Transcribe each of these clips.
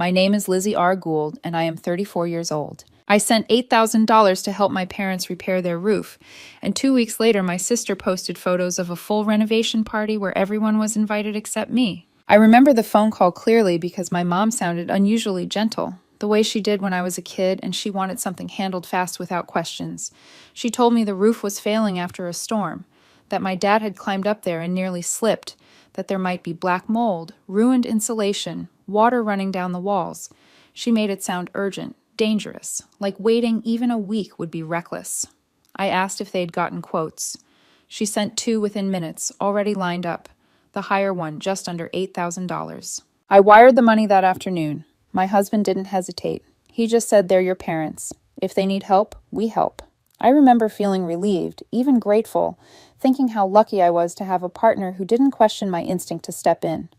My name is Lizzie R. Gould, and I am 34 years old. I sent $8,000 to help my parents repair their roof, and 2 weeks later, my sister posted photos of a full renovation party where everyone was invited except me. I remember the phone call clearly because my mom sounded unusually gentle, the way she did when I was a kid, and she wanted something handled fast without questions. She told me the roof was failing after a storm, that my dad had climbed up there and nearly slipped, that there might be black mold, ruined insulation, water running down the walls. She made it sound urgent, dangerous, like waiting even a week would be reckless. I asked if they'd gotten quotes. She sent 2 within minutes, already lined up, the higher one just under $8,000. I wired the money that afternoon. My husband didn't hesitate. He just said they're your parents. If they need help, we help. I remember feeling relieved, even grateful, thinking how lucky I was to have a partner who didn't question my instinct to step in.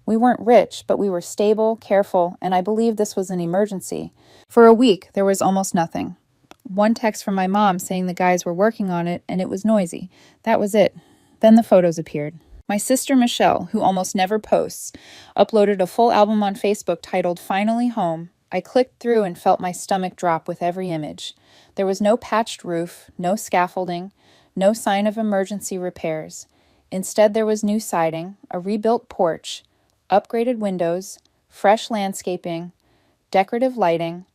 We weren't rich, but we were stable, careful, and I believed this was an emergency. For a week, there was almost nothing. One text from my mom saying the guys were working on it and it was noisy. That was it. Then the photos appeared. My sister Michelle, who almost never posts, uploaded a full album on Facebook titled Finally Home. I clicked through and felt my stomach drop with every image. There was no patched roof, no scaffolding, no sign of emergency repairs. Instead, there was new siding, a rebuilt porch, upgraded windows, fresh landscaping, decorative lighting,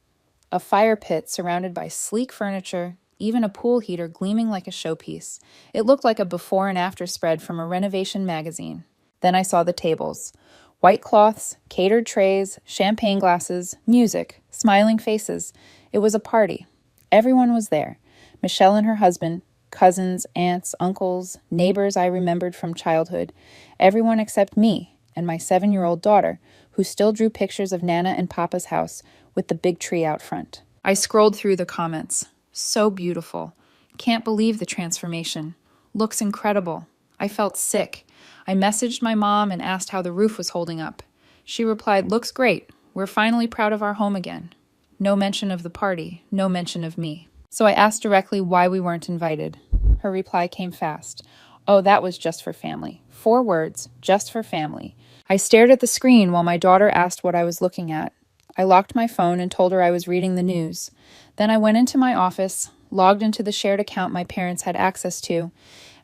a fire pit surrounded by sleek furniture, even a pool heater gleaming like a showpiece. It looked like a before and after spread from a renovation magazine. Then I saw the tables. White cloths, catered trays, champagne glasses, music, smiling faces. It was a party. Everyone was there. Michelle and her husband, cousins, aunts, uncles, neighbors I remembered from childhood. Everyone except me and my 7-year-old daughter, who still drew pictures of Nana and Papa's house with the big tree out front. I scrolled through the comments. So beautiful. Can't believe the transformation. Looks incredible. I felt sick. I messaged my mom and asked how the roof was holding up. She replied, "Looks great. We're finally proud of our home again." No mention of the party, no mention of me. So I asked directly why we weren't invited. Her reply came fast. "Oh, that was just for family." 4 words, just for family. I stared at the screen while my daughter asked what I was looking at. I locked my phone and told her I was reading the news. Then I went into my office, logged into the shared account my parents had access to,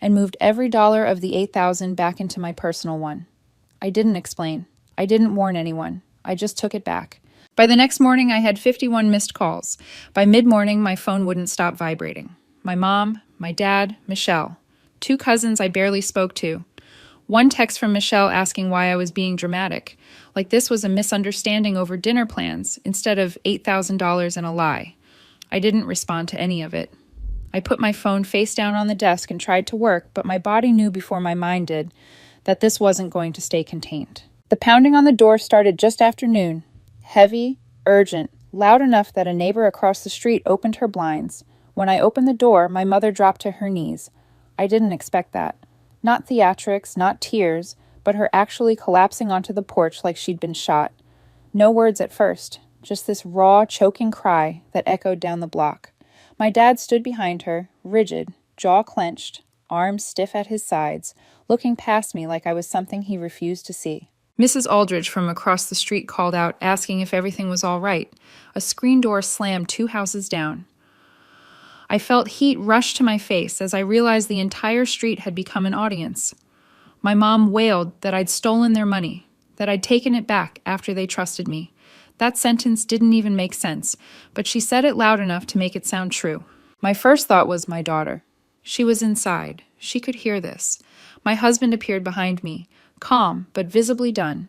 and moved every dollar of the $8,000 back into my personal one. I didn't explain. I didn't warn anyone. I just took it back. By the next morning, I had 51 missed calls. By mid-morning, my phone wouldn't stop vibrating. My mom, my dad, Michelle. 2 cousins I barely spoke to. One text from Michelle asking why I was being dramatic, like this was a misunderstanding over dinner plans instead of $8,000 and a lie. I didn't respond to any of it. I put my phone face down on the desk and tried to work, but my body knew before my mind did that this wasn't going to stay contained. The pounding on the door started just after noon. Heavy, urgent, loud enough that a neighbor across the street opened her blinds. When I opened the door, my mother dropped to her knees. I didn't expect that. Not theatrics, not tears, but her actually collapsing onto the porch like she'd been shot. No words at first, just this raw, choking cry that echoed down the block. My dad stood behind her, rigid, jaw clenched, arms stiff at his sides, looking past me like I was something he refused to see. Mrs. Aldridge from across the street called out, asking if everything was all right. A screen door slammed 2 houses down. I felt heat rush to my face as I realized the entire street had become an audience. My mom wailed that I'd stolen their money, that I'd taken it back after they trusted me. That sentence didn't even make sense, but she said it loud enough to make it sound true. My first thought was my daughter. She was inside. She could hear this. My husband appeared behind me, calm but visibly done,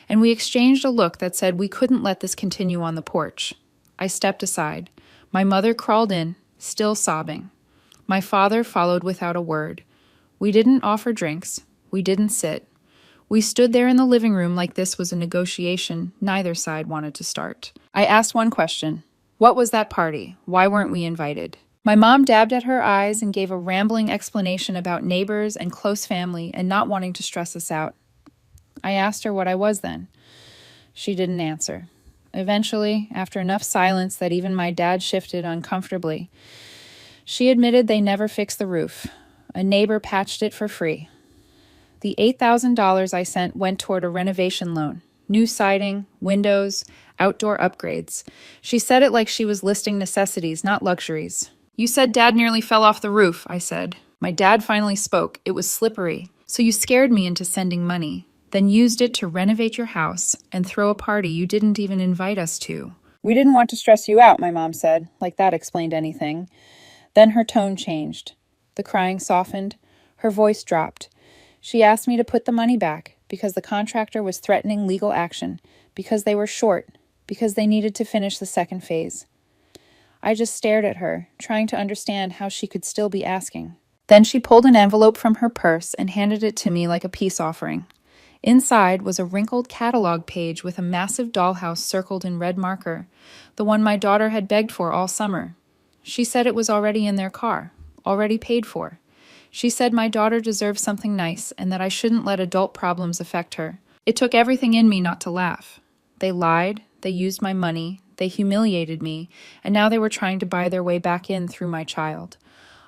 and we exchanged a look that said we couldn't let this continue on the porch. I stepped aside. My mother crawled in, still sobbing. My father followed without a word. We didn't offer drinks. We didn't sit. We stood there in the living room like this was a negotiation neither side wanted to start. I asked one question. What was that party? Why weren't we invited? My mom dabbed at her eyes and gave a rambling explanation about neighbors and close family and not wanting to stress us out. I asked her what I was then. She didn't answer. Eventually, after enough silence that even my dad shifted uncomfortably, she admitted they never fixed the roof. A neighbor patched it for free. The $8,000 I sent went toward a renovation loan. New siding, windows, outdoor upgrades. She said it like she was listing necessities, not luxuries. You said Dad nearly fell off the roof, I said. My dad finally spoke. It was slippery. So you scared me into sending money, then used it to renovate your house and throw a party you didn't even invite us to. We didn't want to stress you out, my mom said, like that explained anything. Then her tone changed. The crying softened. Her voice dropped. She asked me to put the money back because the contractor was threatening legal action, because they were short, because they needed to finish the second phase. I just stared at her, trying to understand how she could still be asking. Then she pulled an envelope from her purse and handed it to me like a peace offering. Inside was a wrinkled catalog page with a massive dollhouse circled in red marker, the one my daughter had begged for all summer. She said it was already in their car, already paid for. She said my daughter deserved something nice and that I shouldn't let adult problems affect her. It took everything in me not to laugh. They lied, they used my money, they humiliated me, and now they were trying to buy their way back in through my child.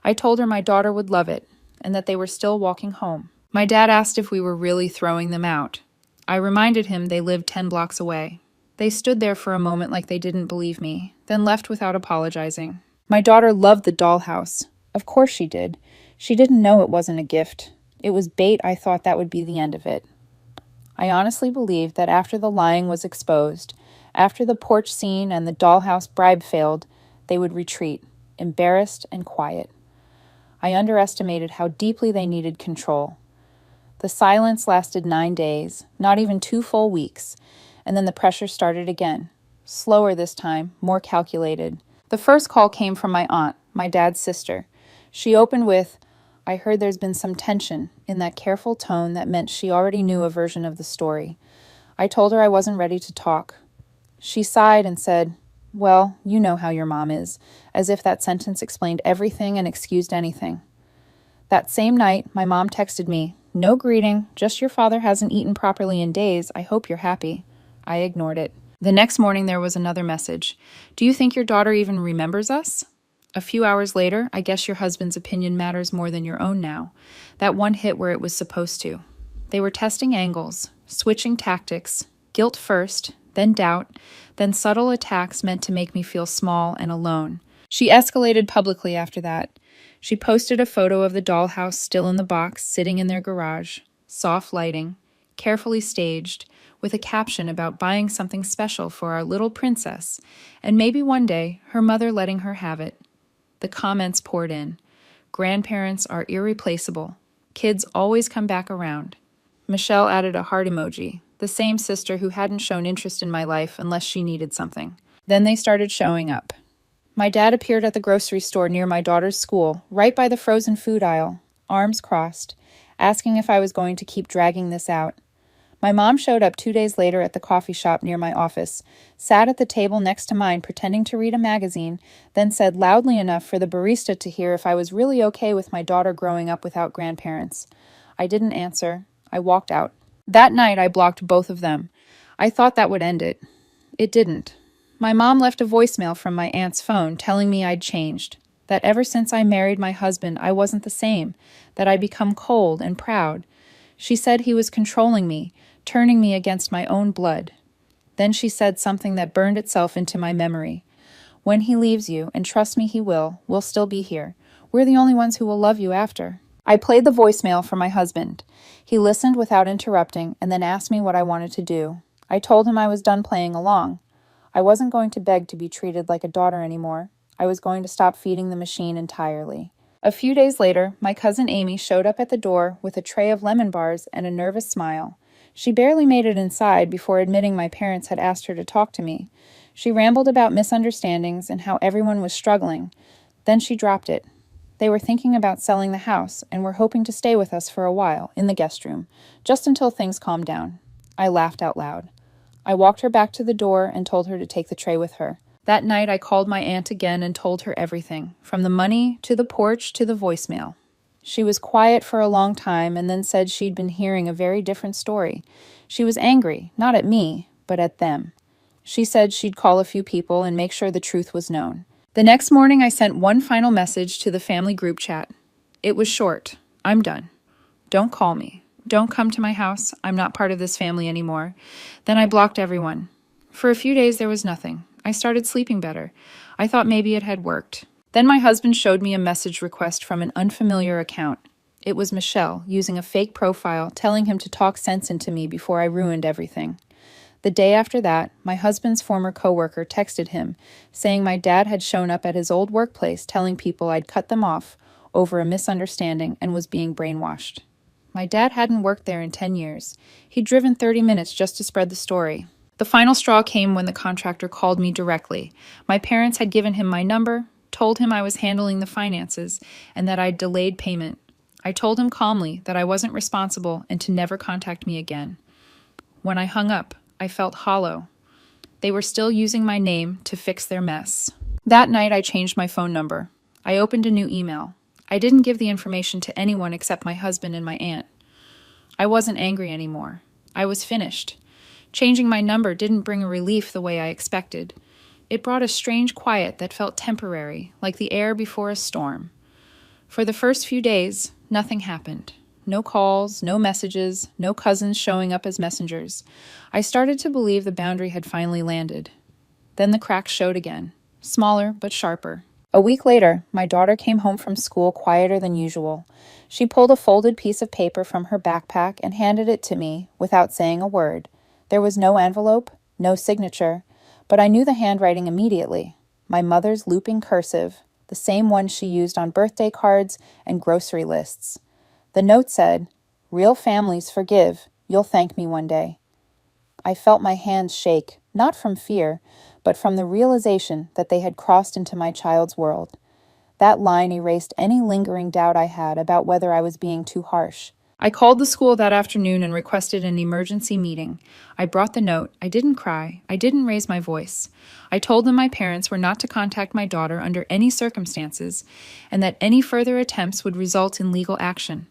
I told her my daughter would love it, and that they were still walking home. My dad asked if we were really throwing them out. I reminded him they lived 10 blocks away. They stood there for a moment like they didn't believe me, then left without apologizing. My daughter loved the dollhouse. Of course she did. She didn't know it wasn't a gift. It was bait. I thought that would be the end of it. I honestly believed that after the lying was exposed, after the porch scene and the dollhouse bribe failed, they would retreat, embarrassed and quiet. I underestimated how deeply they needed control. The silence lasted 9 days, not even 2 full weeks, and then the pressure started again. Slower this time, more calculated. The first call came from my aunt, my dad's sister. She opened with, "I heard there's been some tension," in that careful tone that meant she already knew a version of the story. I told her I wasn't ready to talk. She sighed and said, "Well, you know how your mom is," as if that sentence explained everything and excused anything. That same night, my mom texted me, "No greeting, just your father hasn't eaten properly in days. I hope you're happy." I ignored it. The next morning there was another message. "Do you think your daughter even remembers us?" A few hours later, "I guess your husband's opinion matters more than your own now." That one hit where it was supposed to. They were testing angles, switching tactics, guilt first, then doubt, then subtle attacks meant to make me feel small and alone. She escalated publicly after that. She posted a photo of the dollhouse still in the box, sitting in their garage, soft lighting, carefully staged, with a caption about buying something special for our little princess, and maybe one day her mother letting her have it. The comments poured in. Grandparents are irreplaceable. Kids always come back around. Michelle added a heart emoji, the same sister who hadn't shown interest in my life unless she needed something. Then they started showing up. My dad appeared at the grocery store near my daughter's school, right by the frozen food aisle, arms crossed, asking if I was going to keep dragging this out. My mom showed up 2 days later at the coffee shop near my office, sat at the table next to mine pretending to read a magazine, then said loudly enough for the barista to hear if I was really okay with my daughter growing up without grandparents. I didn't answer. I walked out. That night I blocked both of them. I thought that would end it. It didn't. My mom left a voicemail from my aunt's phone telling me I'd changed, that ever since I married my husband I wasn't the same, that I'd become cold and proud. She said he was controlling me, turning me against my own blood. Then she said something that burned itself into my memory. "When he leaves you, and trust me he will, we'll still be here. We're the only ones who will love you after." I played the voicemail for my husband. He listened without interrupting and then asked me what I wanted to do. I told him I was done playing along. I wasn't going to beg to be treated like a daughter anymore. I was going to stop feeding the machine entirely. A few days later, my cousin Amy showed up at the door with a tray of lemon bars and a nervous smile. She barely made it inside before admitting my parents had asked her to talk to me. She rambled about misunderstandings and how everyone was struggling. Then she dropped it. They were thinking about selling the house and were hoping to stay with us for a while in the guest room, just until things calmed down. I laughed out loud. I walked her back to the door and told her to take the tray with her. That night I called my aunt again and told her everything, from the money to the porch to the voicemail. She was quiet for a long time and then said she'd been hearing a very different story. She was angry, not at me, but at them. She said she'd call a few people and make sure the truth was known. The next morning I sent one final message to the family group chat. It was short. "I'm done. Don't call me. Don't come to my house. I'm not part of this family anymore." Then I blocked everyone. For a few days, there was nothing. I started sleeping better. I thought maybe it had worked. Then my husband showed me a message request from an unfamiliar account. It was Michelle, using a fake profile, telling him to talk sense into me before I ruined everything. The day after that, my husband's former coworker texted him, saying my dad had shown up at his old workplace telling people I'd cut them off over a misunderstanding and was being brainwashed. My dad hadn't worked there in 10 years. He'd driven 30 minutes just to spread the story. The final straw came when the contractor called me directly. My parents had given him my number, told him I was handling the finances, and that I'd delayed payment. I told him calmly that I wasn't responsible and to never contact me again. When I hung up, I felt hollow. They were still using my name to fix their mess. That night, I changed my phone number. I opened a new email. I didn't give the information to anyone except my husband and my aunt. I wasn't angry anymore. I was finished. Changing my number didn't bring a relief the way I expected. It brought a strange quiet that felt temporary, like the air before a storm. For the first few days, nothing happened. No calls, no messages, no cousins showing up as messengers. I started to believe the boundary had finally landed. Then the cracks showed again, smaller but sharper. A week later, my daughter came home from school quieter than usual. She pulled a folded piece of paper from her backpack and handed it to me without saying a word. There was no envelope, no signature, but I knew the handwriting immediately. My mother's looping cursive, the same one she used on birthday cards and grocery lists. The note said, "Real families forgive. You'll thank me one day." I felt my hands shake, not from fear, but from the realization that they had crossed into my child's world. That line erased any lingering doubt I had about whether I was being too harsh. I called the school that afternoon and requested an emergency meeting. I brought the note. I didn't cry. I didn't raise my voice. I told them my parents were not to contact my daughter under any circumstances, and that any further attempts would result in legal action.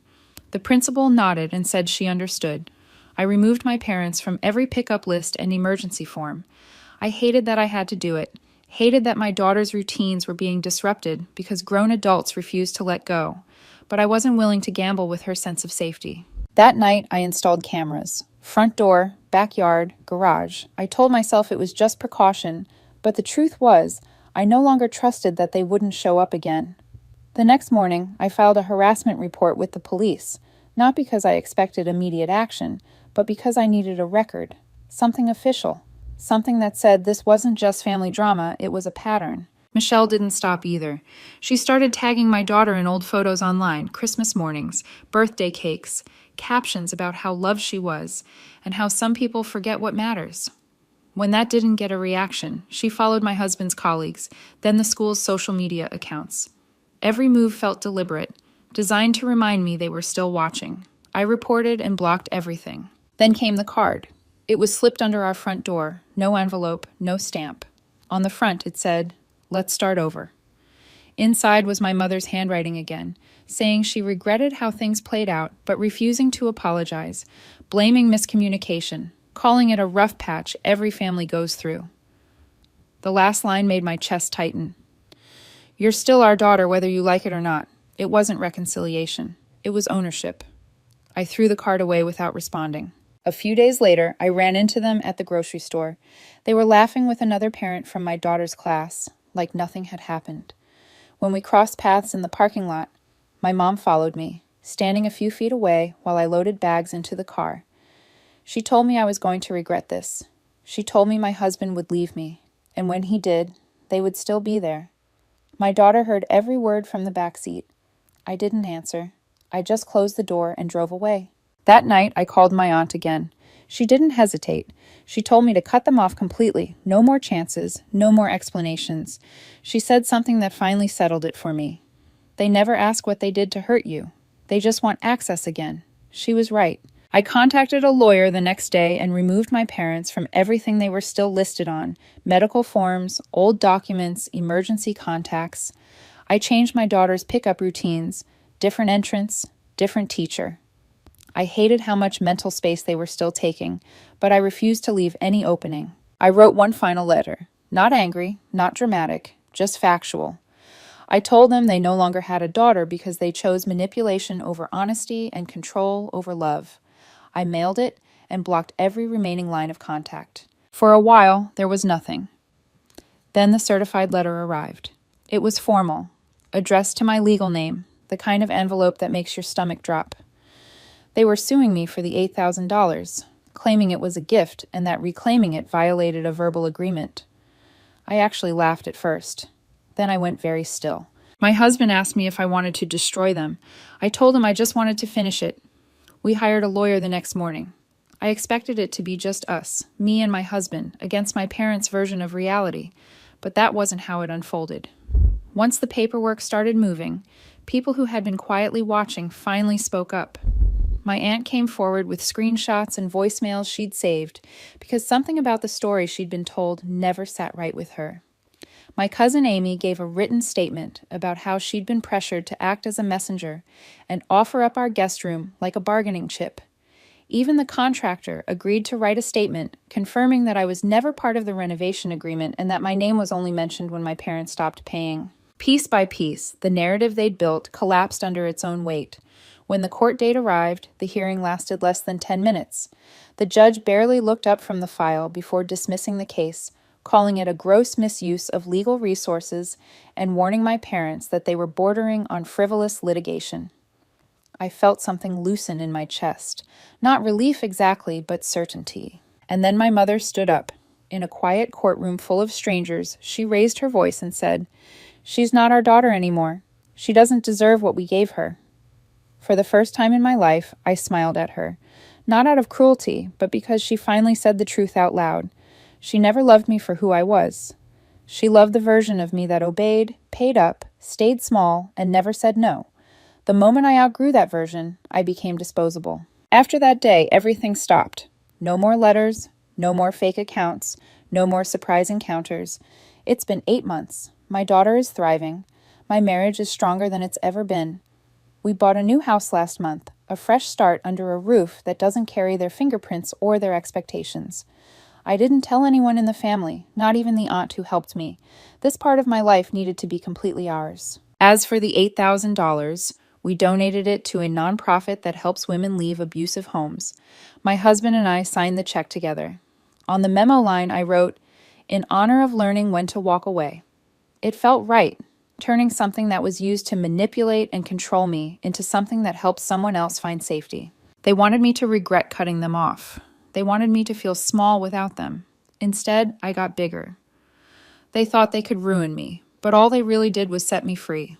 The principal nodded and said she understood. I removed my parents from every pickup list and emergency form. I hated that I had to do it, hated that my daughter's routines were being disrupted because grown adults refused to let go, but I wasn't willing to gamble with her sense of safety. That night, I installed cameras. Front door, backyard, garage. I told myself it was just precaution, but the truth was, I no longer trusted that they wouldn't show up again. The next morning, I filed a harassment report with the police, not because I expected immediate action, but because I needed a record, something official, something that said this wasn't just family drama, it was a pattern. Michelle didn't stop either. She started tagging my daughter in old photos online, Christmas mornings, birthday cakes, captions about how loved she was, and how some people forget what matters. When that didn't get a reaction, she followed my husband's colleagues, then the school's social media accounts. Every move felt deliberate, designed to remind me they were still watching. I reported and blocked everything. Then came the card. It was slipped under our front door, no envelope, no stamp. On the front it said, "Let's start over." Inside was my mother's handwriting again, saying she regretted how things played out, but refusing to apologize, blaming miscommunication, calling it a rough patch every family goes through. The last line made my chest tighten. "You're still our daughter whether you like it or not." It wasn't reconciliation. It was ownership. I threw the card away without responding. A few days later, I ran into them at the grocery store. They were laughing with another parent from my daughter's class, like nothing had happened. When we crossed paths in the parking lot, my mom followed me, standing a few feet away while I loaded bags into the car. She told me I was going to regret this. She told me my husband would leave me, and when he did, they would still be there. My daughter heard every word from the back seat. I didn't answer. I just closed the door and drove away. That night, I called my aunt again. She didn't hesitate. She told me to cut them off completely. No more chances, no more explanations. She said something that finally settled it for me. They never ask what they did to hurt you. They just want access again. She was right. I contacted a lawyer the next day and removed my parents from everything they were still listed on: medical forms, old documents, emergency contacts. I changed my daughter's pickup routines, different entrance, different teacher. I hated how much mental space they were still taking, but I refused to leave any opening. I wrote one final letter. Not angry, not dramatic, just factual. I told them they no longer had a daughter because they chose manipulation over honesty and control over love. I mailed it and blocked every remaining line of contact. For a while, there was nothing. Then the certified letter arrived. It was formal, addressed to my legal name, the kind of envelope that makes your stomach drop. They were suing me for the $8,000, claiming it was a gift and that reclaiming it violated a verbal agreement. I actually laughed at first. Then I went very still. My husband asked me if I wanted to destroy them. I told him I just wanted to finish it. We hired a lawyer the next morning. I expected it to be just us, me and my husband, against my parents' version of reality, but that wasn't how it unfolded. Once the paperwork started moving, people who had been quietly watching finally spoke up. My aunt came forward with screenshots and voicemails she'd saved because something about the story she'd been told never sat right with her. My cousin Amy gave a written statement about how she'd been pressured to act as a messenger and offer up our guest room like a bargaining chip. Even the contractor agreed to write a statement confirming that I was never part of the renovation agreement and that my name was only mentioned when my parents stopped paying. Piece by piece, the narrative they'd built collapsed under its own weight. When the court date arrived, the hearing lasted less than 10 minutes. The judge barely looked up from the file before dismissing the case, calling it a gross misuse of legal resources and warning my parents that they were bordering on frivolous litigation. I felt something loosen in my chest. Not relief exactly, but certainty. And then my mother stood up. In a quiet courtroom full of strangers, she raised her voice and said, "She's not our daughter anymore. She doesn't deserve what we gave her." For the first time in my life, I smiled at her. Not out of cruelty, but because she finally said the truth out loud. She never loved me for who I was. She loved the version of me that obeyed, paid up, stayed small, and never said no. The moment I outgrew that version, I became disposable. After that day, everything stopped. No more letters, no more fake accounts, no more surprise encounters. It's been 8 months. My daughter is thriving. My marriage is stronger than it's ever been. We bought a new house last month, a fresh start under a roof that doesn't carry their fingerprints or their expectations. I didn't tell anyone in the family, not even the aunt who helped me. This part of my life needed to be completely ours. As for the $8,000, we donated it to a nonprofit that helps women leave abusive homes. My husband and I signed the check together. On the memo line, I wrote, "In honor of learning when to walk away." It felt right, turning something that was used to manipulate and control me into something that helps someone else find safety. They wanted me to regret cutting them off. They wanted me to feel small without them. Instead, I got bigger. They thought they could ruin me, but all they really did was set me free.